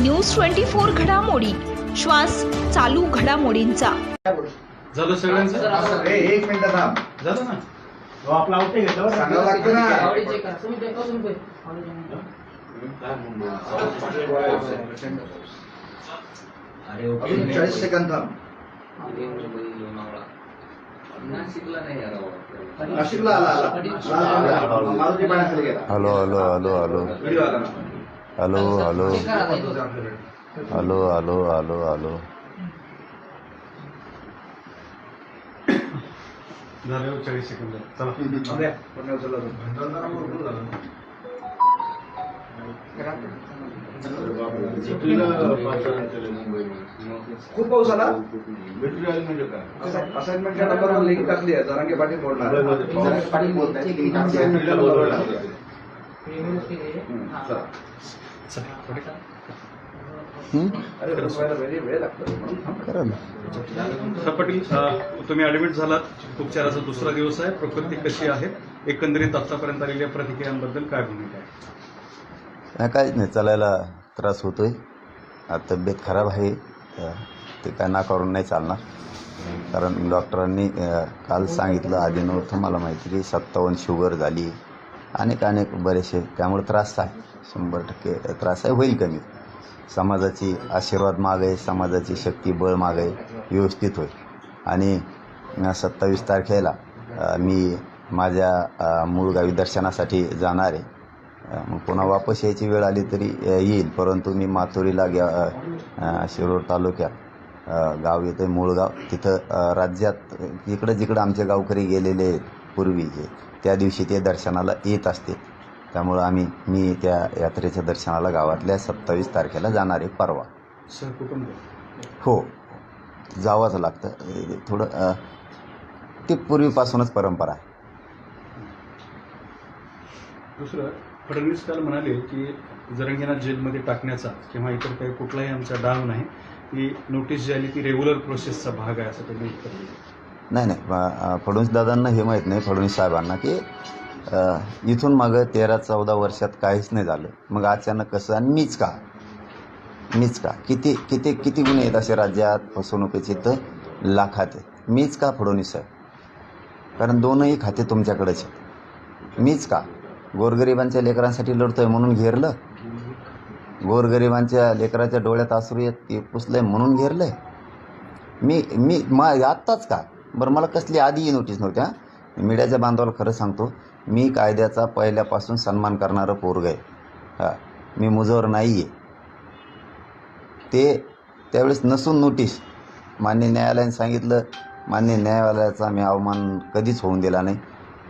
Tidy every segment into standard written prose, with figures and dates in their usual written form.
News 24 घडामोडी, श्वास चालू घडामोडींचा। झालं सगळ्यांचं? एक मिनिट थांब. झालं ना? आपला आउट घेतलं सांगावं लागतं ना. अजून 40 सेकंद थांब. नाशिकला आला मारुती पाण्याखाली गेला. Hello hello hello hello video आला ना. Hello hello hello hello hello hello झालं 40 सेकंद. चला पुण्या उचलला खूप पाऊस आला. असाइनमेंटच्या नंबरवर लिंक टाकली आहे. जरांगे पाटील बोलणार. पाटील बोलताय. वेळ लागतो. पाटील, तुम्ही ऍडमिट झालात. उपचाराचा दुसरा दिवस आहे. प्रकृती कशी आहे? एकंदरीत आतापर्यंत आलेल्या प्रतिक्रियांबद्दल काय भूमिका आहे? काहीच नाही, चालायला त्रास होतोय. तब्येत खराब आहे. ते काय नाकारून नाही चालणार. कारण डॉक्टरांनी काल सांगितलं, आधी नव्हतं मला माहिती की 57 शुगर झाली. अनेक बरेचसे. त्यामुळे त्रास आहे, 100% त्रास आहे. होईल कमी. समाजाची आशीर्वाद माग आहे, समाजाची शक्ती बळ माग आहे. व्यवस्थित होईल. आणि 27 तारखेला मी माझ्या मूळ गावी दर्शनासाठी जाणार आहे. मग पुन्हा वापस यायची वेळ आली तरी येईल. परंतु मी माथुरीला शिरोळ तालुक्यात गाव येतं, मूळगाव. तिथं राज्यात जिकडं आमचे गावकरी गेलेले आहेत पूर्वीचे, त्या दिवशी ते दर्शनाला येत असते. त्यामुळं मी त्या यात्रेच्या दर्शनाला गावातल्या 27 तारखेला जाणार आहे, परवा. सहकुटुंब? हो, जावंच लागतं. थोडं ती पूर्वीपासूनच परंपरा आहे. दुसरं, फडणवीस काल म्हणाले की जरंगेंना जेलमध्ये टाकण्याचा किंवा इतर काही कुठलाही आमचा डाव नाही. ही नोटीस जी आली ती रेग्युलर प्रोसेसचा भाग आहे, असं त्यांनी उत्तर दिलं. नाही, फडणवीस दादांना हे माहीत नाही, फडणवीस साहेबांना, की इथून मागं 13-14 वर्षात काहीच नाही झालं. मग अचानक कसं? आणि मीच का? किती गुन्हे आहेत असे राज्यात फसवणुकीचे? तर लाखात आहेत. मीच का फडणवीस साहेब? कारण दोनही खाते तुमच्याकडेच आहेत. मीच का? गोरगरिबांच्या लेकरांसाठी लढतोय म्हणून घेरलं. गोरगरिबांच्या लेकराच्या डोळ्यात अश्रू येत ते पुसलंय म्हणून घेरलंय. आत्ताच का? बरं, मला कसली आधी नोटीस नव्हत्या. मीडियाच्या बांधवाला खरं सांगतो, मी कायद्याचा पहिल्यापासून सन्मान करणारं पोरग आहे. मी मुजोर नाही आहे. ते त्यावेळेस नसून नोटीस मान्य न्यायालयाने सांगितलं. मान्य न्यायालयाचा मी अवमान कधीच होऊन दिला नाही.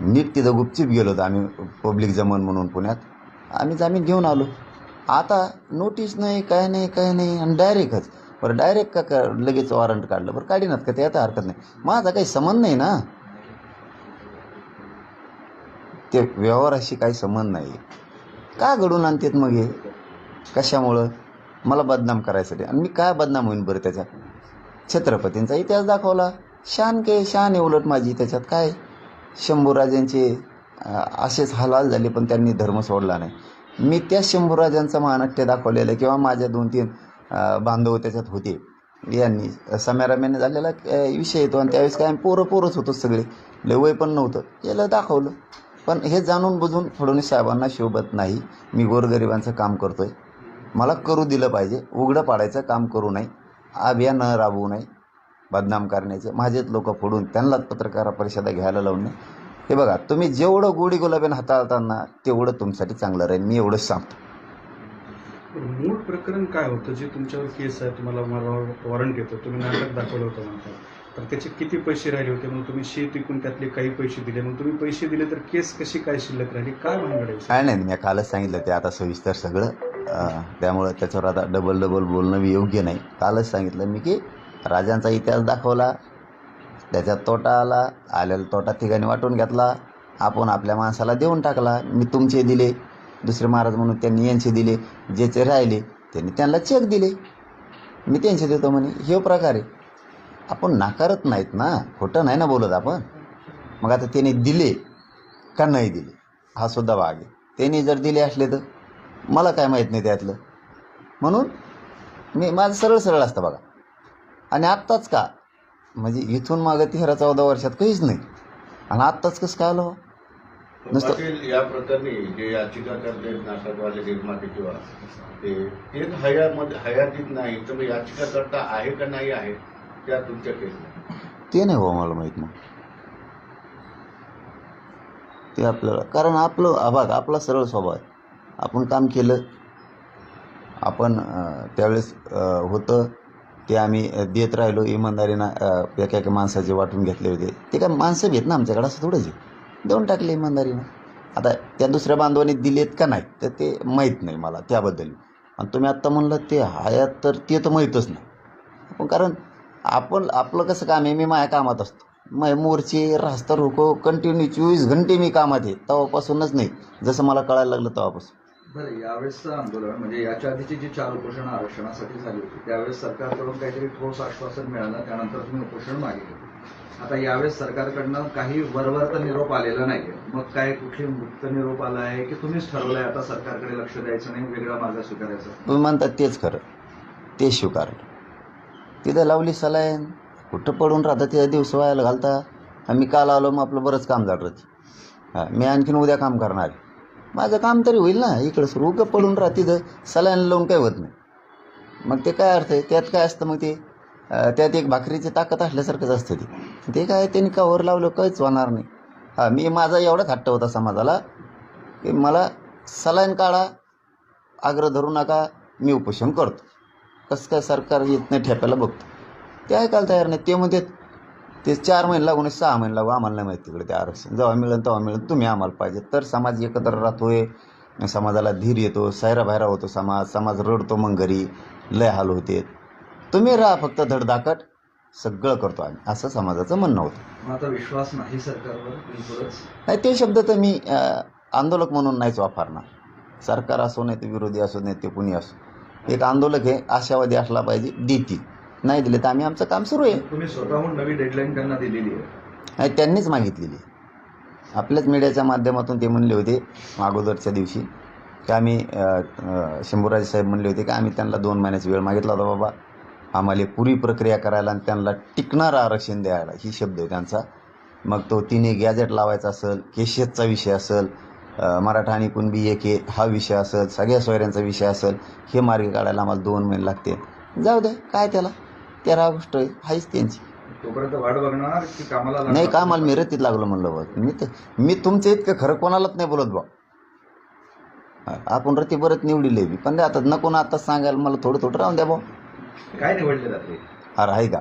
नीट तिथं गुपचूप गेलो होतो आम्ही, पब्लिक जमन म्हणून पुण्यात. आम्ही जामीन घेऊन आलो. आता नोटीस नाही, काय नाही आणि डायरेक्टच. बरं, डायरेक्ट का लगेच वॉरंट काढलं? बरं, काढीनात का? ते आता हरकत नाही. माझा काही संबंध नाही ना, ते व्यवहाराशी काही संबंध नाही. का घडून आणतात मग हे? कशामुळं? मला बदनाम करायसाठी. आणि मी काय बदनाम होईन बरं त्याच्यात? छत्रपतींचा इतिहास दाखवला. शान आहे उलट माझी. त्याच्यात काय? शंभूराजांचे असेच हाल झाले पण त्यांनी धर्म सोडला नाही. मी त्या शंभूराजांचा महानाट्य दाखवलेलं, किंवा माझ्या 2-3 बांधव त्याच्यात होते. यांनी समेराम्याने झालेला विषय येतो. आणि त्यावेळेस काय पोरंच होतो सगळे, लय वय पण नव्हतं. याला दाखवलं. पण हे जाणून बुजून फडणवीस साहेबांना शोभत नाही. मी गोरगरिबांचं काम करतोय, मला करू दिलं पाहिजे. उघडं पाडायचं काम करू नये, अभियान राबवू नये, बदनाम करण्याचे. माझेच लोक फोडून त्यांनाच पत्रकार परिषदा घ्यायला लावून. हे बघा, तुम्ही जेवढं गोडी गुलाबीनं हाताळताना तेवढं तुमच्यासाठी चांगलं राहील. मी एवढंच सांगतो. मूळ प्रकरण काय होतं जे तुमच्यावर केस आहे? तुम्हाला वॉरंट येतं, तुम्ही नाटक दाखवलं होतं म्हणतात, तर त्याचे किती पैसे राहिले होते? मग तुम्ही शेत विकून त्यातले काही पैसे दिले. मग तुम्ही पैसे दिले तर केस कशी काय शिल्लक राहिली? काय भानगड? काय नाही, मी कालच सांगितलं ते. आता सविस्तर सगळं, त्यामुळं त्याच्यावर आता डबल बोलणं योग्य नाही. कालच सांगितलं मी की राजांचा इतिहास दाखवला, त्याच्यात तोटा आलेला तोटा ठिकाणी वाटून घेतला. आपण आपल्या माणसाला देऊन टाकला. मी तुमचे दिले, दुसरे महाराज म्हणून त्यांनी यांचे दिले. ज्याचे राहिले त्यांनी त्यांना चेक दिले. मी त्यांचे देतो म्हणे. हे प्रकारे आपण नाकारत नाहीत ना, खोटं नाही ना बोलत आपण. मग आता त्याने दिले का नाही दिले हा सुद्धा भाग आहे. त्यांनी जर दिले असले तर मला काय माहीत नाही त्यातलं. म्हणून मी माझं सरळ सरळ असतं बघा. आणि आत्ताच का म्हणजे इथून मागं 13-14 वर्षात काहीच नाही आणि आत्ताच कसं काय आलं हो? नुसतं पाटील, या प्रकरणी जे याचिकाकर्ते आहेत, नाटकवाले निर्माते किंवा ते हयातीत नाही, तर मग याचिकाकर्ता आहे का नाही आहे त्या तुमच्या केसला? ते नाही हो मला माहीत. मग ते आपल्याला कारण आपला सरळ स्वभाव आहे. आपण काम केलं, आपण त्यावेळेस होतं ते आम्ही देत राहिलो इमानदारीनं. एका माणसाचे वाटून घेतले होते ते काय माणसं घेत ना आमच्याकडे, असं थोडंच आहे. देऊन टाकले इमानदारीनं. आता त्या दुसऱ्या बांधवांनी दिलेत का नाही तर ते माहीत नाही मला त्याबद्दल. आणि तुम्ही आत्ता म्हणलं ते हयात, तर ते तर माहीतच नाही. कारण आपलं कसं काम आहे, मी माझ्या कामात असतो. मग मोर्चे रास्ता रोको कंटिन्यू 24 घंटे मी कामात आहे. तेव्हापासूनच नाही, जसं मला कळायला लागलं तेव्हापासून. बरं, यावेळेसचं आंदोलन म्हणजे याच्या आधीची जी 4 उपोषणं आरक्षणासाठी झाली होती त्यावेळेस सरकारकडून काहीतरी ठोस आश्वासन मिळालं, त्यानंतर तुम्ही उपोषण मागितलं. आता यावेळेस सरकारकडनं काही वरवर तर निरोप आलेला नाहीये. मग काय कुठली मुक्त निरोप आला आहे की तुम्हीच ठरवलंय आता सरकारकडे लक्ष द्यायचं नाही, वेगळा मार्ग स्वीकारायचा? तुम्ही म्हणतात तेच खरं, ते स्वीकारलं. तिथं लावली सलाईन, कुठं पडून राहता त्या दिवस व्हायला घालता. आम्ही काल आलो, मग आपलं बरंच काम झालं. हां, मी आणखीन उद्या काम करणार. माझं काम तरी होईल ना. इकडं सुरू उगं पडून राहा, तिथं सलाईन लावून काही होत नाही. मग ते काय अर्थ आहे त्यात? काय असतं मग ते त्यात एक भाकरीची ताकद असल्यासारखंच असतं. ते काय त्यांनी कावर लावलं काहीच होणार नाही. हां, मी माझा एवढाच हट्ट होता समाजाला की मला सलाईन काढा, आग्रह धरू नका, मी उपोषण करतो. कसं काय सरकार येत नाही ठेप्याला बघतो, ते ऐकायला तयार नाही. ते म्हणते ते 4 महिने लागून 6 महिने लागू, आम्हाला नाही माहिती तिकडे ते आरक्षण जेव्हा मिळेल तेव्हा मिळेल, तुम्ही आम्हाला पाहिजे. तर समाज एकत्र राहतोय, समाजाला धीर येतो, सायरा बाहेरा होतो समाज रडतो, मग घरी लय हाल होते. तुम्ही राहा फक्त धडधाकट, सगळं करतो आम्ही, असं समाजाचं म्हणणं होतं. मग आता विश्वास नाही सरकारवर बिलकुलच नाही, ते शब्द तर मी आंदोलक म्हणून नाहीच वापरणार. सरकार असो नाही ते विरोधी असो नाही ते कुणी असो, एक आंदोलक आहे, आशावादी असला पाहिजे. देतील, नाही दिले तर आम्ही आमचं काम सुरू आहे. तुम्ही स्वतःहून नवी डेडलाईन त्यांना दिलेली आहे? नाही, त्यांनीच मागितलेली. आपल्याच मीडियाच्या माध्यमातून ते म्हणले होते अगोदरच्या दिवशी की आम्ही शंभूराजे साहेब म्हणले होते की आम्ही त्यांना 2 महिन्याचा वेळ मागितला होता. बाबा आम्हाला पुरी प्रक्रिया करायला आणि त्यांना टिकणारं आरक्षण द्यायला, ही शब्द आहे त्यांचा. मग तो 3 गॅजेट लावायचा असेल, केशेतचा विषय असेल, मराठा आणि कुणबी एक हा विषय असेल, सगळ्या सोयऱ्यांचा विषय असेल, हे मार्ग काढायला आम्हाला 2 महिने लागते. जाऊ दे, काय त्याला 13 ऑगस्ट आहेच त्यांची. तोपर्यंत वाट बघणार की कामाला लागणार? नाही, कामाला मी रतीत लागलो म्हणलं बघ. मी तुमचं इतकं खरं कोणालाच नाही बोलत बा. आपण रती परत निवडीले बी, पण आता नको ना आता सांगायला, मला थोडं राहून द्या भाऊ. काय निवडले जाते? अरे आहे का,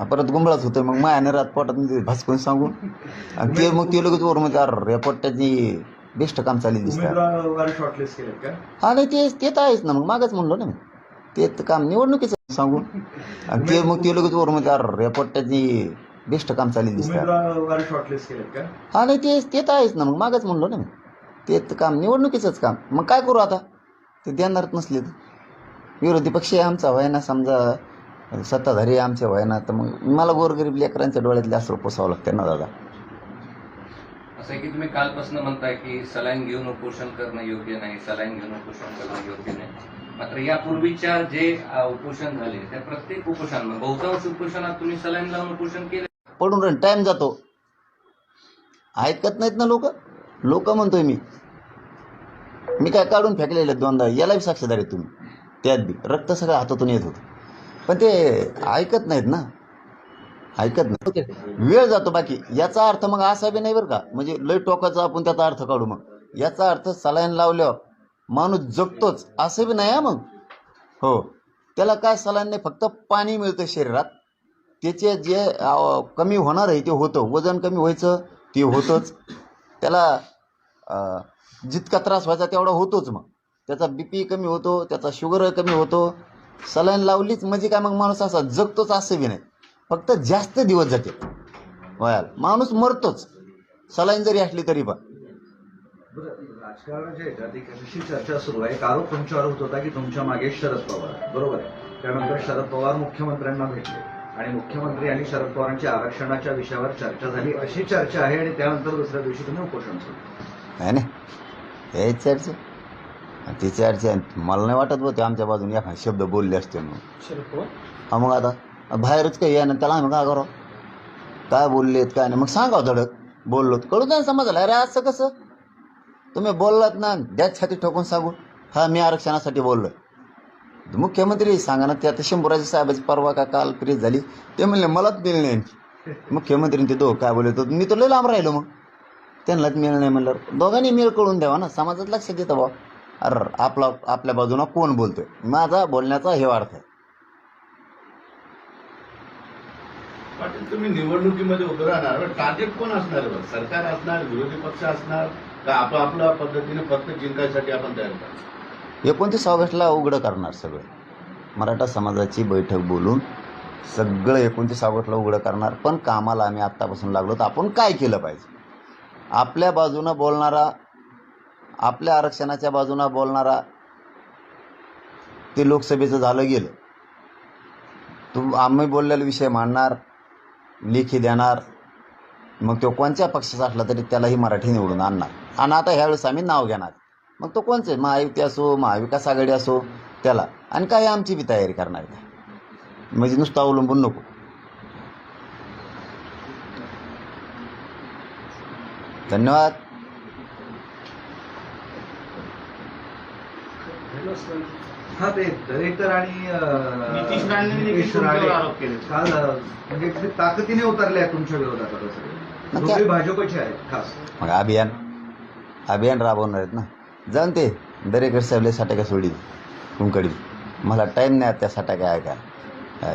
परत गुंबळाच होतोय. मग मायाने रात पोटात भासकून सांगून आणि ते मग ते लगेच वर म्हणजे अरे रेपोर्टाची बेस्ट काम चालली दिसतं. उमेदवार शॉर्टलिस्ट केले का? हा, नाही ते तर आहेच ना. मग मागच म्हणलो ना मी, ते तर काम निवडणुकीचं सांगून आणि ते मग ते लगेच वर म्हणजे अरे रेपोर्टाची बेस्ट काम चालली दिसतं. उमेदवार शॉर्टलिस्ट केले का? हा, नाही ते तर आहेच ना. मग मागच म्हणलो ना मी, ते तर काम निवडणुकीचंच काम. मग काय करू आता, ते देणारच नसले तर. विरोधी पक्ष आमचा व्हाय ना, समजा सत्ताधारी आमच्या व्हाय ना, तर मग मला गोरगरीब लेकरांच्या डोळ्यातले असं पोसावं लागतं ना दादा. असं आहे की तुम्ही कालपासून म्हणताय की सलाईन घेऊन उपोषण करणं योग्य नाही, सलाईन घेऊन उपोषण करणं योग्य नाही. मात्र यापूर्वीच्या जे उपोषण झाले त्या प्रत्येक उपोषणात, बहुतांश उपोषणात तुम्ही सलाईन लावून उपोषण केलं. पडून राहून टाईम जातो, ऐकत नाहीत ना लोक म्हणतोय मी काय काढून फेकलेले 2दा, याला बी साक्षीदार आहे तुम्ही. त्यात बी रक्त सगळं हातातून येत होतं, पण ते ऐकत नाहीत ना, ऐकत नाही. वेळ जातो. बाकी याचा अर्थ मग असा बी नाही बरं का, म्हणजे लय टोकाचा आपण त्याचा अर्थ काढू. मग याचा अर्थ सलाईन लावल्यावर माणूस जगतोच असं बी नाही. हा, मग हो, त्याला काय सलाईन नाही, फक्त पाणी मिळतं शरीरात. त्याचे जे कमी होणार आहे ते होतं, वजन कमी व्हायचं ते होतंच. त्याला जितका त्रास व्हायचा तेवढा होतोच. मग त्याचा BP कमी होतो, त्याचा शुगर कमी होतो. सलाईन लावलीच म्हणजे काय, मग माणूस असा जगतोच असं बी नाही, फक्त जास्त दिवस जाते वयाला. माणूस मरतोच सलाईन जरी असली तरी पण. राजकारणाच्या ह्याच्यात एक अशी चर्चा सुरू आहे, एक आरोप तुमच्यावर होत होता की तुमच्या मागे शरद पवार, बरोबर आहे? त्यानंतर शरद पवार मुख्यमंत्र्यांना भेटले आणि मुख्यमंत्री आणि शरद पवारांच्या आरक्षणाच्या विषयावर चर्चा झाली, अशी चर्चा आहे. आणि त्यानंतर दुसऱ्या दिवशी तुम्ही उपोषण सुरू. नाही हे चर्चा तिची अडचण मला नाही वाटत होते आमच्या बाजूने एखादा शब्द बोलले असते म्हणून. शरद पवार हा मग आता बाहेरच काही आहे ना, त्याला आम्ही काय करावं, काय बोललेत काय नाही, मग सांगावं धडक बोललो कळू द्या समजलं. अरे असं कसं तुम्ही बोललात ना, द्या छाती ठोकून सांगू हा मी आरक्षणासाठी बोललो. मुख्यमंत्री सांगा ना, ते आता शंभूराजे साहेबाची परवा का काल फ्रीज झाली, ते म्हणले मलाच मिळलं नाही. मुख्यमंत्री ते दोघं काय बोलले, तर मी तर लय लांब राहिलो, मग त्यांनाच मिळ नाही म्हणलं. दोघांनी मिळ कळून द्यावा ना, समाजात लक्षात येतं बा अरे आपल्या बाजूनं कोण बोलतोय, माझा बोलण्याचा हे अर्थ आहे. पाटील तुम्ही निवडणुकीमध्ये उभं राहणार, टार्गेट कोण असणार बरं? सरकार असणार, विरोधी पक्ष असणार का आपल्या पद्धतीने फक्त जिंकायसाठी आपण तयार करणार? 29 ऑगस्टला उघडं करणार सगळं. मराठा समाजाची बैठक बोलून सगळं 29 ऑगस्टला उघडं करणार. पण कामाला आम्ही आत्तापासून लागलो तर आपण काय केलं पाहिजे. आपल्या बाजूनं बोलणारा, आपल्या आरक्षणाच्या बाजूनं बोलणारा ते लोकसभेचं झालं गेलं. आम्ही बोललेला विषय मांडणार, लेखी देणार, मग तो कोणत्या पक्षाचा असला तरी त्यालाही मराठी निवडून आणणार. आणि आता ह्यावेळेस आम्ही नाव घेणार, मग तो कोणचे महायुती असो महाविकास आघाडी असो त्याला. आणि काय आमची बी तयारी करणार आहे, म्हणजे नुसतं अवलंबून नको. धन्यवाद. हा ते दरेकर आणि नितीश राणे नितीश राणे तुमच्यावर आरोप केले. काल म्हणजे ते ताकदीने उतरले आहेत तुमच्या विरोधात आता सगळे. मग त्या- दोघे भाजपचे आहेत खास. मग अभियान राबवणार आहेत ना. जाऊन ते दरेकर साहेबले साठ्या काय सोडील तुमकडील, मला टाईम नाही त्या साठ्या काय ऐका.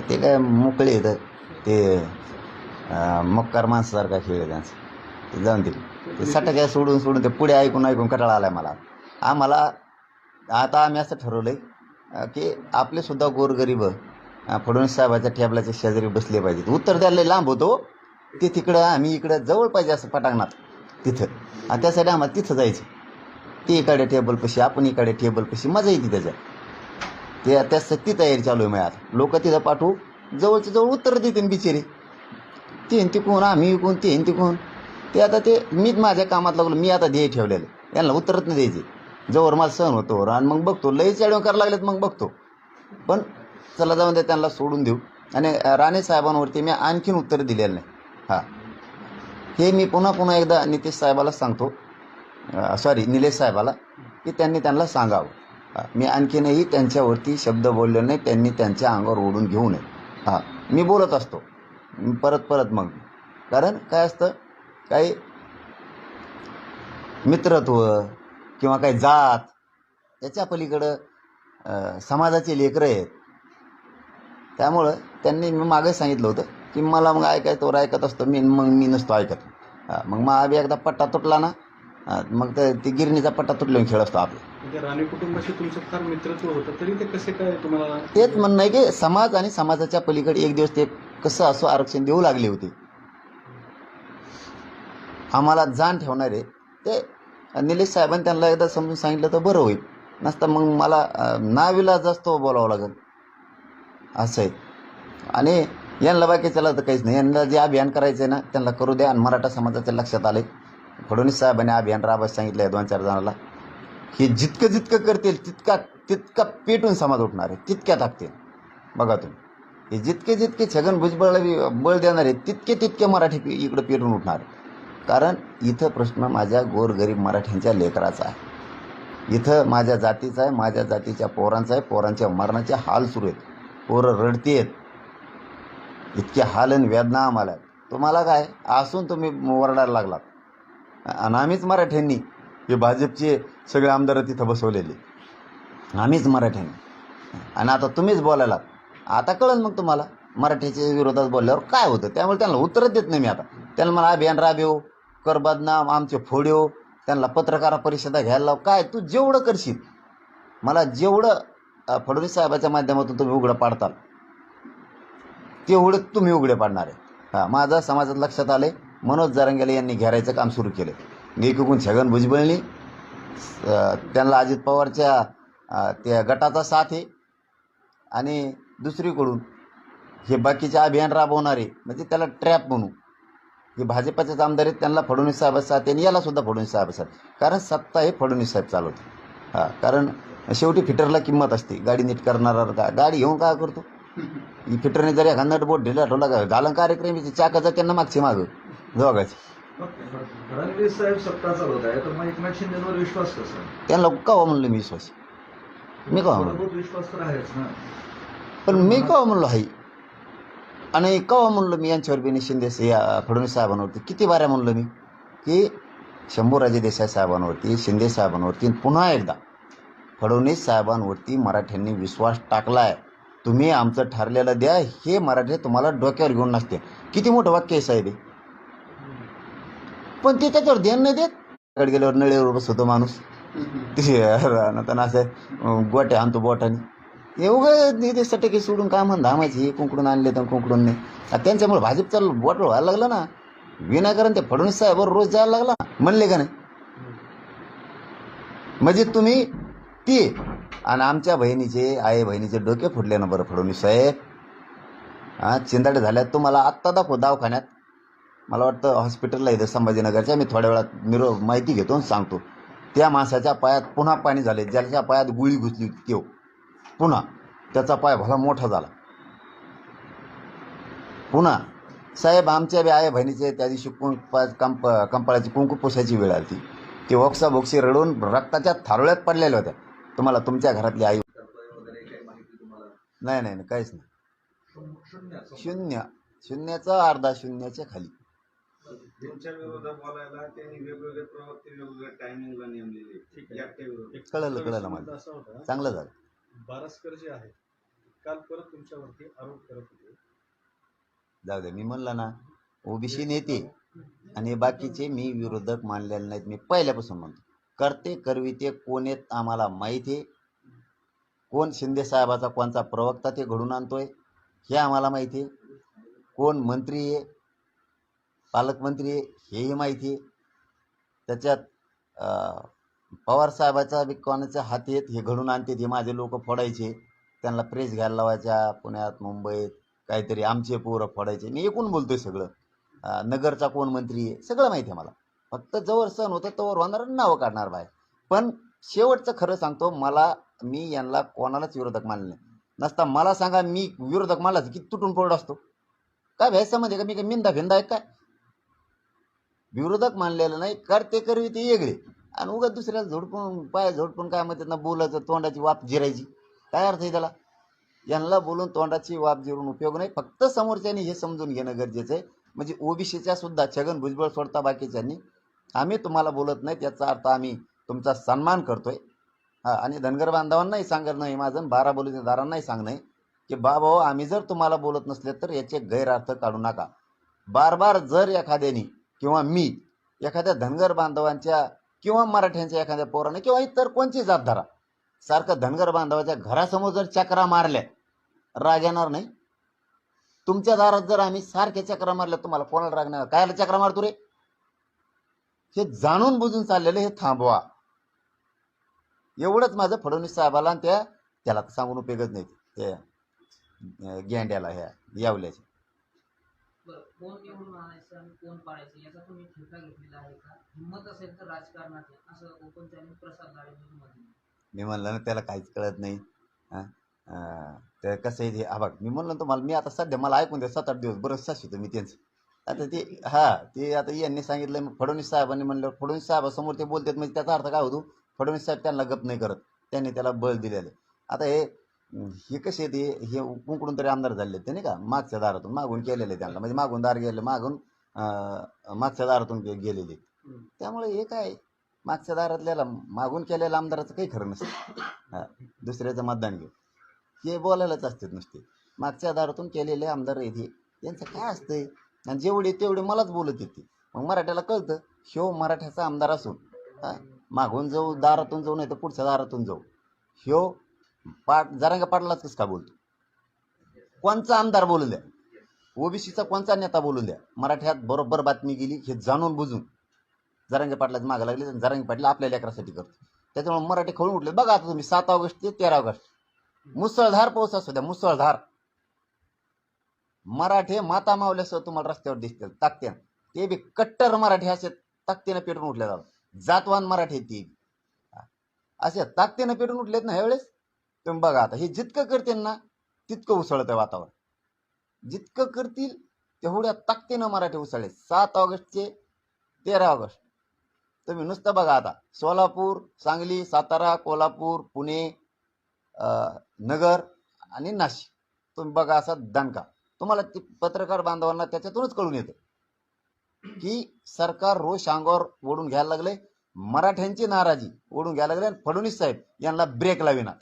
ते काय मोकळे येतं ते मक्कार माणसासारखा खेळ आहे त्यांचा. ते जाऊन ते साठ्या काय सोडून ते पुढे ऐकून कटाळा आलाय मला. आम्हाला आता आम्ही असं ठरवलं आहे की आपलेसुद्धा गोरगरीब फडणवीस साहेबाच्या टेबलाच्या शेजारी बसले पाहिजेत. उत्तर द्यायला लांब होतो ते, तिकडं आम्ही इकडं जवळ पाहिजे असं पटांगणात तिथं. आणि त्यासाठी आम्हाला तिथं जायचं. ते इकडे टेबलपाशी, आपण इकडे टेबलपाशी, मजा येते त्याच्यात. त्यासाठी ती तयारी चालू आहे. आता लोक तिथं पाठवू, जवळच्या जवळ उत्तर देते बिचारे. ते तिकून आम्ही विकून ते तिकून. ते आता ते मीच माझ्या कामात लागलो, मी आता ध्येय ठेवलेलं, यांना उत्तरच नाही द्यायचे जवळ मला सहन होतो. आणि मग बघतो लईच ॲडव करायला लागलेत, मग बघतो. पण चला जाऊन दे, त्यांना सोडून देऊ. आणि राणे साहेबांवरती मी आणखीन उत्तर दिलेलं नाही. हां, हे मी पुन्हा एकदा नितीश साहेबाला सांगतो, निलेश साहेबाला, की त्यांना सांगावं. मी आणखीनही त्यांच्यावरती शब्द बोलले नाही, त्यांनी त्यांच्या अंगावर ओढून घेऊ नये. हां, मी बोलत असतो परत मग. कारण काय असतं, काही मित्रत्व किंवा काही जात याच्या पलीकडं समाजाचे लेकरं आहेत. त्यामुळं त्यांनी मी मागे सांगितलं होतं की मला मग ऐकायचं वर ऐकत असतो मी नसतो ऐकत. मग मग एकदा पट्टा तुटला ना, मग ते गिरणीचा पट्टा तुटल्यावर खेळ असतो आपला. म्हणजे राणे कुटुंबाशी तुमचं फार मित्रत्व होतं, तरी ते कसे काय तुम्हाला? तेच म्हणणं आहे की समाज आणि समाजाच्या पलीकडे एक दिवस ते कसं असो आरक्षण देऊ लागले होते. आम्हाला जाण ठेवणारे ते निलेश साहेबांनी त्यांना एकदा समजून सांगितलं तर बरं होईल. नसतं मग मला नाविलाज असतो बोलावं लागेल असं आहे. आणि यांना बाकी चला तर काहीच नाही. यांना जे अभियान करायचं आहे ना त्यांना करू द्या. आणि मराठा समाजाच्या लक्षात आले, फडणवीस साहेबांनी अभियान राबायला सांगितलं आहे 2-4 जणांना, हे जितकं करतील तितका पेटून समाज उठणार आहे, तितक्या टाकतील. बघा तुम्ही, हे जितके छगन भुजबळला बळ देणार आहे तितके मराठी इकडं पेटून उठणार आहे. कारण इथं प्रश्न माझ्या गोरगरीब मराठ्यांच्या लेकराचा आहे. इथं माझ्या जातीचा आहे, माझ्या जातीच्या पोरांचा आहे. पोरांच्या मरणाचे हाल सुरू आहेत, पोरं रडतीयेत, इतके हाल आणि वेदना आम्हाला आहेत. तुम्हाला काय असून तुम्ही ओरडायला लागलात. आणि आम्हीच मराठ्यांनी हे भाजपचे सगळे आमदार तिथं बसवलेले, आम्हीच मराठ्यांनी. आणि आता तुम्हीच बोलायला, आता कळलं मग तुम्हाला मराठीच्या विरोधात बोलल्यावर काय होतं. त्यामुळे त्यांना उत्तरच देत नाही मी. आता त्यांना मला अभियान राबेव, कर बदनाम, आमचे फोड्यो, त्यांना पत्रकार परिषदा घ्यायला लाव. काय तू जेवढं करशील, मला जेवढं फडणवीस साहेबाच्या माध्यमातून तुम्ही उघडं पाडताल तेवढं तुम्ही उघडे पाडणार आहे. हां, माझा समाजात लक्षात आले. मनोज जरांगे यांनी घेरायचं काम सुरू केलं. एकीकडून छगन भुजबळनी, त्यांना अजित पवारच्या त्या गटाचा साथ आहे. आणि दुसरीकडून हे बाकीचे अभियान राबवणारे, म्हणजे त्याला ट्रॅप म्हणू, हे भाजपाचेच आमदार आहेत, त्यांना फडणवीस साहेब साथ आहे. आणि याला सुद्धा फडणवीस साहेब साथ, कारण सत्ता हे फडणवीस साहेब चालवते. हा, कारण शेवटी फिटरला किंमत असते. गाडी नीट करणारा गाडी घेऊन काय करतो, ही फिटरने जर एखादा नट बोट ढिला ठेवला का झालं कार्यक्रम, चाकाचा त्यांना मागचे मागं दोघायचे. फडणवीस साहेब सत्ता चालवत आहे तर मग एकनाथ शिंदेवर विश्वास कसा? त्यांना कवा म्हणलं मी विश्वास, मी कवा म्हणलो, मूलभूत विश्वास तर आहेच ना. पण मी कवा म्हणलो आहे, आणि कवा म्हणलो मी यांच्यावर बी शिंदे फडणवीस साहेबांवरती किती बाऱ्या म्हणलो मी की शंभूराजे देसाई साहेबांवरती, शिंदे साहेबांवरती, पुन्हा एकदा फडणवीस साहेबांवरती मराठ्यांनी विश्वास टाकलाय. तुम्ही आमचं ठरलेलं द्या, हे मराठी तुम्हाला डोक्यावर घेऊन नसते. किती मोठं वाक्य आहे साहेब हे. पण ते त्याच्यावर ध्यान नाही देत. कडे गेल्यावर नळीवर बसवतो माणूस, ते असं गोट्या आणतो बोटाने, एवढं ते सटके सोडून काय म्हण धामायची, कुंकडून आणले तर कुंकडून नाही. त्यांच्यामुळे भाजपचं बोट व्हायला लागलं ना, विनाकारण ते फडणवीस साहेबांवर रोज जायला लागला म्हणले का नाही. म्हणजे तुम्ही ती आणि आमच्या बहिणीचे आई बहिणीचे डोके फुटले ना बरं फडणवीस साहेब. चिंदाडे झाल्यात तुम्हाला आत्ता दाखव दवाखान्यात, मला वाटतं हॉस्पिटलला इथं संभाजीनगरच्या, मी थोड्या वेळात माहिती घेतो आणि सांगतो. त्या माणसाच्या पायात पुन्हा पाणी झाले, ज्याच्या पायात गुळी घुसली होती तो पुन्हा त्याचा पाय भला मोठा झाला. पुन्हा साहेब आमच्या बी आई बहिणीचे त्या दिवशी कंपाळाची कुंकू पुसायची वेळ आली, ते ओक्सा बोक्सी रडून रक्ताच्या थारोळ्यात पडलेल्या होत्या. तुम्हाला तुमच्या घरातली आई वगैरे काही माहिती तुम्हाला? नाही नाही काहीच नाही. शून्य. शून्याचा अर्धा शून्याच्या खाली. त्यांच्या विरोधात बोलायला त्यांनी वेगवेगळे प्रवक्ते वेगवेगळ्या टायमिंगला नेमलेले. ठीक आहे. कळलं मला, असं होतं, चांगलं झालं. बारसकर जे आहेत काल परत तुमच्यावरती आरोप करत होते. जाऊ दे, मी म्हणलं ना ओबीसी नेते आणि बाकीचे मी विरोधक मानलेले नाहीत. मी पहिल्यापासून म्हणतो करते करविते कोण आहेत आम्हाला माहिती आहे. कोण शिंदे साहेबाचा कोणचा प्रवक्ता ते घडून आणतोय हे आम्हाला माहिती आहे. कोण मंत्री आहे, पालकमंत्री आहे हेही माहिती आहे. त्याच्यात पवार साहेबाचा बी कोणाच्या हाती आहेत हे घडून आणते, हे माझे लोक फोडायचे, त्यांना प्रेस घ्यायला लावायच्या पुण्यात मुंबईत, काहीतरी आमचे पोरं फोडायचे. मी एकूण बोलतोय सगळं. नगरचा कोण मंत्री आहे सगळं माहिती आहे मला. फक्त जवळ सण होतं तोवर होणार नावं काढणार बाहेर. पण शेवटचं खरं सांगतो, मी यांना कोणालाच विरोधक मानले नाही. नसता मला सांगा मी विरोधक मानला किती तुटून पडत असतो काय भ्यासामध्ये का, मी काय मिंदा भिंदा आहे काय. विरोधक मानलेलं नाही, करते करवी ते वेगळे आणि उगाच दुसऱ्याला झोडपून पाय झोडपून काय म्हणतात ना बोलायचं, तोंडाची वाप जिरायची. काय अर्थ आहे त्याला. यांना बोलून तोंडाची वाप जिरून उपयोग नाही. फक्त समोरच्यानी हे समजून घेणं गरजेचं आहे. म्हणजे ओबीसीच्या सुद्धा छगन भुजबळ सोडता बाकीच्यांनी आम्ही तुम्हाला बोलत नाही याचा अर्थ आम्ही तुमचा सन्मान करतोय. आणि धनगर बांधवांनाही सांगत नाही माझं, 12 बोलूदारांनाही सांगणं की बाबा आम्ही जर तुम्हाला बोलत नसले तर याचे गैरअर्थ काढू नका. बार जर एखाद्यानी किंवा मी एखाद्या धनगर बांधवांच्या किंवा मराठ्यांच्या एखाद्या पोराने किंवा इतर कोणची जात धरा सारखं धनगर बांधवाच्या घरासमोर जर चक्रा मारल्या राग येणार नाही. तुमच्या दारात जर आम्ही सारख्या चक्रा मारल्या तुम्हाला कोणाला राग नाही. कायला चक्रा मारतो रे, हे जाणून बुजून चाललेलं हे थांबवा. एवढंच माझं फडणवीस साहेबाला आणि त्याला सांगून उपयोगच नाही त्या गेंड्याला ह्या यावल्याच्या. बरं, कोण निवडून आणायचं आणि कोण पाडायचं याचा तुम्ही ठेका घेतलेला आहे का? हिंमत असेल तर राजकारणात असं ओपन चॅलेंज प्रसाद लाडे मी म्हणलं ना त्याला काहीच कळत नाही. ते कसं आहे ते बघ, मी म्हणलं तुम्हाला, मी आता सध्या मला ऐकून द्या 7-8 दिवस बरंच शाश्वत मी त्यांचं. आता ते आता यांनी सांगितलं फडणवीस साहेबांनी म्हणलं, फडणवीस साहेबासमोर ते बोलतात म्हणजे त्याचा अर्थ काय होतो, फडणवीस साहेब त्यांना गप नाही करत, त्यांनी त्याला बळ दिलेलं. आता हे कसे ते हे कुंकडून तरी आमदार झाले ते नाही का, मागच्या दारातून मागून केलेले त्यांना, म्हणजे मागून दार गेले, मागून मागच्या दारातून गेलेले. त्यामुळे हे काय मागच्या दारातल्याला मागून केलेल्या आमदाराचं काही खरं नसतं. दुसऱ्याचं मतदान घेऊ हे बोलायलाच असतात नुसते. मागच्या दारातून केलेले आमदार हे यांचं काय असतंय, आणि जेवढे तेवढे मलाच बोलत येते. मग मराठ्याला कळतं ह्यो मराठ्याचा आमदार असून मागून जाऊ दारातून जाऊ नाही तर पुढच्या दारातून जाऊ, ह्यो जरांगे पाटलाच कसं का बोलतो. कोणचा आमदार बोलू द्या, ओबीसीचा कोणचा नेता बोलून द्या, मराठ्यात बरोबर बातमी गेली हे जाणून बुजून जरांगे पाटलाच मागं लागले. आणि जरांगे पाटील आपल्या लेकरासाठी करतो. त्याच्यामुळे मराठी खवळून उठले. बघा आता तुम्ही 7 ऑगस्ट ते 13 ऑगस्ट मुसळधार पाऊस असू द्या, मुसळधार मराठे माता मावल्यासह तुम्हाला रस्त्यावर दिसतील ताकत्यानं. ते बी कट्टर मराठी असे ताकदीनं पेटून उठले जातात. जातवान मराठी ती असे ताकदीनं पेटून उठलेत ना ह्यावेळेस. तुम्ही बघा आता हे जितकं करतील ना तितकं उसळत आहे वातावरण. जितकं करतील तेवढ्या ताकदीनं मराठी उसळले. 7 ऑगस्टचे 13 ऑगस्ट तुम्ही नुसतं बघा आता. सोलापूर, सांगली, सातारा, कोल्हापूर, पुणे, नगर आणि नाशिक तुम्ही बघा असा दणका. तुम्हाला ती पत्रकार बांधवांना त्याच्यातूनच कळून येतं की सरकार रोष अंगावर ओढून घ्यायला लागले, मराठ्यांची नाराजी ओढून घ्यायला लागले आणि फडणवीस साहेब यांना ब्रेक लाविनात.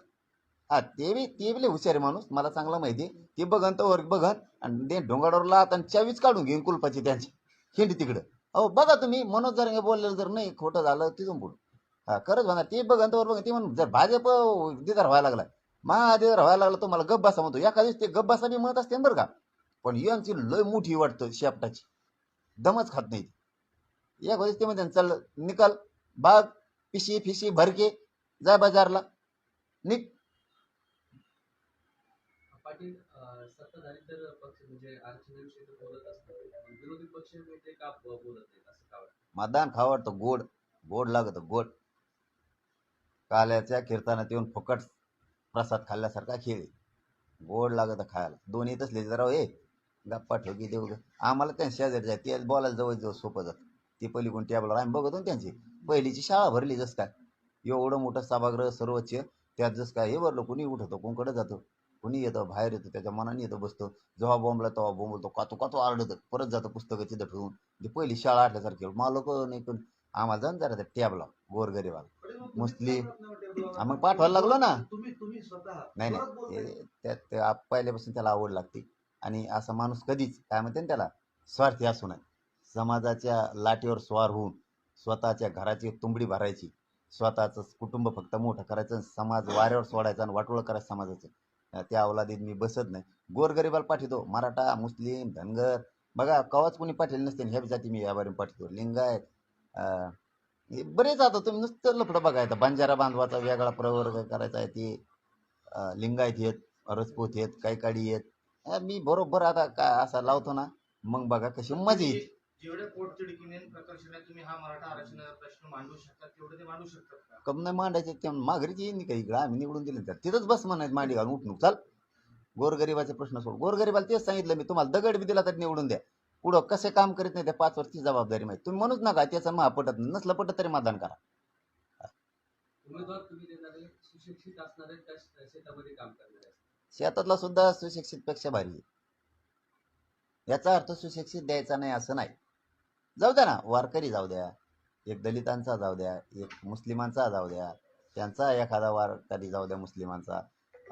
हा ते बी हुशारी माणूस, मला चांगला माहिती आहे. ते बघन तर वर बघन आणि ते ढोंगाडोरला आणि चावीच काढून घेईन कुलपाची त्यांची खिंडी तिकडं. अहो बघा तुम्ही मनोज जरांगे बोललेलं जर नाही खोटं झालं तिथून पुढं हा खरंच म्हणा. ते बघन तर वर बघन. ते म्हणून जर भाजप दिदार व्हायला लागलाय, महादिदार व्हायला लागला, तुम्हाला गप बसा म्हणतो. एका दिवशी ते गप बसा बी म्हणत असते बरं का. पण यांची लय मोठी वाटतं शेपटाची, दमच खात नाही. या दिवशी ते म्हणते चल निकाल बाग पिशी फिशी भरके जा बाजारला निक. पाटील सत्ताधारी तर पक्ष म्हणजे आरक्षणाविषयी तर बोलत असतात, विरोधी पक्ष नेते का बोलत नाहीत असं का वाटतं? मतदान खावं वाटतं गोड, गोड लागतं गोड. काल्याच्या कीर्तनात येऊन फुकट प्रसाद खाल्ल्यासारखा खेळ आहे. गोड लागतं खायला. दोन्ही तसले जरा हे गप्पा ठोकी देऊ. आम्हाला त्यांच्या शेजारच्या ते बोलायला जवळ सोपं जातं. ती पहिली कोण टेबलवर आम्ही बघतो ना त्यांची पहिलीची शाळा भरली जसं काय. एवढं मोठं सभागृह सर्वोच्च त्यात जसं काय हे भरलं. कुणी उठवतो कोणकडे जातो, कुणी येतं बाहेर येतो, त्याच्या मनाने येतं बसतो. जेव्हा बोंबला तेव्हा बोंबलतो, कातो कातो आरडतं, परत जातं पुस्तकाची ठेवून. ती पहिली शाळा असल्यासारखी. मला लोक नाही पण आम्हाला जाऊन जरा त्या टॅबला गोरगरीबाला मुस्लिम मग पाठवायला लागलो ना. तुम्ही स्वतः नाही नाही त्यात पहिल्यापासून त्याला आवड लागते. आणि असा माणूस कधीच काय म्हणते ना त्याला स्वार्थी असू नये. समाजाच्या लाटेवर स्वार होऊन स्वतःच्या घराची तुंबडी भरायची, स्वतःचं कुटुंब फक्त मोठं करायचं, समाज वाऱ्यावर सोडायचं आणि वाटोळं करायचं समाजाचं. त्या अवलादीत मी बसत नाही. गोरगरिबाला पाठवतो. मराठा, मुस्लिम, धनगर बघा कवाच कोणी पाठवले नसते. ह्या जाती मी याबारी पाठवतो. लिंगायत बरेच आता तुम्ही नुसतं लफडं बघायचं. बंजारा बांधवाचा वेगळा प्रवर्ग करायचा आहे. ते लिंगायत येत, रजपूत येत, कैकाडी येत. मी बरोबर आता काय असा लावतो ना मग बघा कशी मजा येते. जेवढ्या पोटतिडकीने प्रकर्षाने तुम्ही हा मराठा आरक्षणाचा प्रश्न मांडू शकता तेवढे ते मांडू शकतात का? कम नाही मांडायचे ते माघारीची येईन का इकडं. आम्ही निवडून दिले तर तिथंच बस म्हणायचं मांडी घालून उठणूक चाल. गोरगरिबाचे प्रश्न सोड. गोरगरिबाला तेच सांगितलं मी, तुम्हाला दगड बी दिला तर निवडून द्या. पुढं कसे काम करीत नाही त्या 5 वर्षची जबाबदारी माहिती. तुम्ही म्हणूच नका त्याचं मग पटत नसलं पटत तरी मतदान करा. उमेदवार तुम्ही देणारे सुशिक्षित असणारे त्या शेतामध्ये काम करणारे शेतातला सुद्धा सुशिक्षित पेक्षा भारी आहे. याचा अर्थ सुशिक्षित द्यायचा नाही असं नाही. जाऊ द्या ना, वारकरी जाऊ द्या, एक दलितांचा जाऊ द्या, एक मुस्लिमांचा जाऊ द्या, त्यांचा एखादा वारकरी जाऊ द्या मुस्लिमांचा.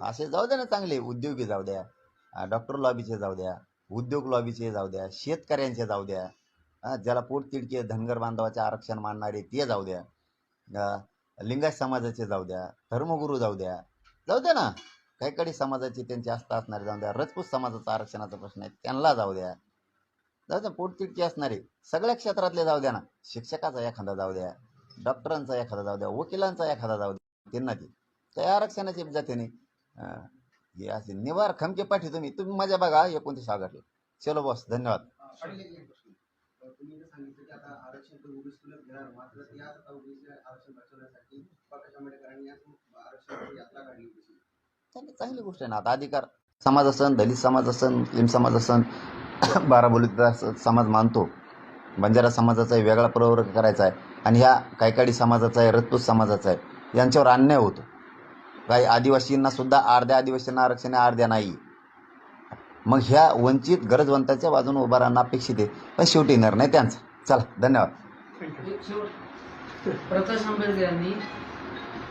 असे जाऊ द्या ना चांगले. उद्योगी जाऊ द्या, डॉक्टर लॉबीचे जाऊ द्या, उद्योग लॉबीचे जाऊ द्या, शेतकऱ्यांचे जाऊ द्या, ज्याला पोट तिडके धनगर बांधवाचे आरक्षण मानणारे ते जाऊ द्या, लिंगायत समाजाचे जाऊ द्या, धर्मगुरू जाऊ द्या. जाऊ द्या ना. कैकाडी समाजाचे त्यांची आस्था असणारे जाऊ द्या, रजपूत समाजाचा आरक्षणाचा प्रश्न आहे त्यांना जाऊ द्या. जाऊ द्या. पोट तिडके असणारे सगळ्या क्षेत्रातले जाऊ द्या ना. शिक्षकाचा एखादा जाऊ द्या, डॉक्टरांचा एखादा जाऊ द्या, वकिलांचा एखादा जाऊ द्या. त्यांना ते त्या आरक्षणाचे जाते हे असे निवार खमके पाठी तुम्ही मजा बघा 29 ऑगस्टला. चलो बॉस, धन्यवाद. तुम्ही सांगितलं की आता आरक्षण तर ओबीसीला घेणार, मात्र या ओबीसी आरक्षण बसवण्यासाठी प्रकाश आंबेडकरांनी आरक्षण यात्रा काढली. चांगली गोष्ट आहे ना. आता अधिकार समाज असन, दलित समाज असन, मुस्लिम समाज असन, बाराबोलीचा समाज मानतो, बंजारा समाजाचा वेगळा प्रवर्ग करायचा आहे आणि ह्या कैकाडी समाजाचा आहे, रजपूत समाजाचा आहे, यांच्यावर अन्याय होतो. काही आदिवासींना सुद्धा अर्ध्या आदिवासींना आरक्षण आहे, अर्ध्या नाही. मग ह्या वंचित गरजवंताच्या बाजूने उभा राहणं अपेक्षित आहे. पण शेवटी निर्णय त्यांचा. चला, धन्यवाद. प्रकाश आंबेडकर यांनी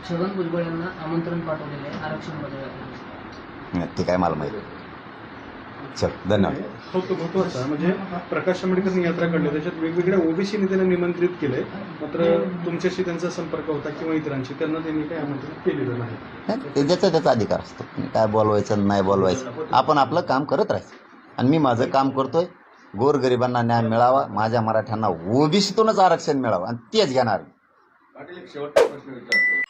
छगन भुजबळ यांना आमंत्रण पाठवलेलं आहे आरक्षण बदल. ते काय मला माहिती. चल, धन्यवाद. महत्वाचा म्हणजे प्रकाश आंबेडकरांनी यात्रा काढली, त्याच्यात वेगवेगळ्या ओबीसी नेत्यांना निमंत्रित केलंय. मात्र तुमच्याशी त्यांचा संपर्क होता किंवा इतरांशी, त्यांना त्यांनी काही आमंत्रित केलेलं नाही. त्याचा अधिकार असतो. काय बोलवायचं नाही बोलवायचं, आपण आपलं काम करत राहायचं. आणि मी माझं काम करतोय. गोरगरिबांना न्याय मिळावा, माझ्या मराठ्यांना ओबीसीतूनच आरक्षण मिळावं आणि तेच घेणार. पाटील एक शेवटचा प्रश्न विचारतो.